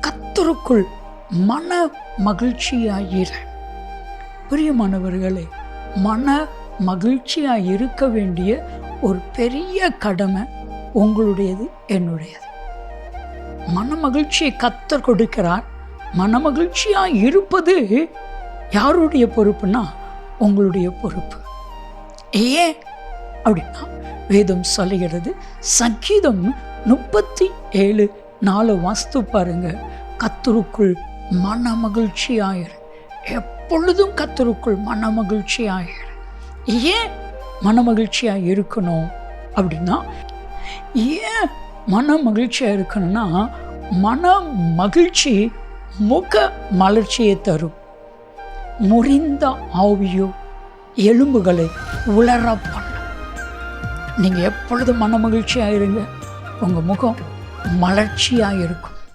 கர்த்தருக்குள் மன மகிழ்ச்சியாயிர. பிரியமானவர்களே, மன மகிழ்ச்சியாக இருக்க வேண்டிய ஒரு பெரிய கடமை உங்களுடையது, என்னுடையது. மன மகிழ்ச்சியை கர்த்தர் கொடுக்கிறார். மன மகிழ்ச்சியாக இருப்பது யாருடைய பொறுப்புனா உங்களுடைய பொறுப்பு. ஏன் அப்படின்னா வேதம் சொல்லுகிறது, சங்கீதம் 37:4 வாஸ்து பாருங்க, கர்த்தருக்குள் மன மகிழ்ச்சியாயிரு. எப்பொழுதும் கர்த்தருக்குள் மன மகிழ்ச்சியாயிரு. ஏன் மன மகிழ்ச்சியாக இருக்கணும் அப்படின்னா, ஏன் மன மகிழ்ச்சியாக இருக்கணும்னா, மன மகிழ்ச்சி முக மலர்ச்சியை தரும். முறிந்த ஆவியோ எலும்புகளை உலர பண்ணும். நீங்கள் எப்பொழுதும் மன மகிழ்ச்சியாக இருங்க, உங்கள் முகம் மலர்ச்சியாக இருக்கும்.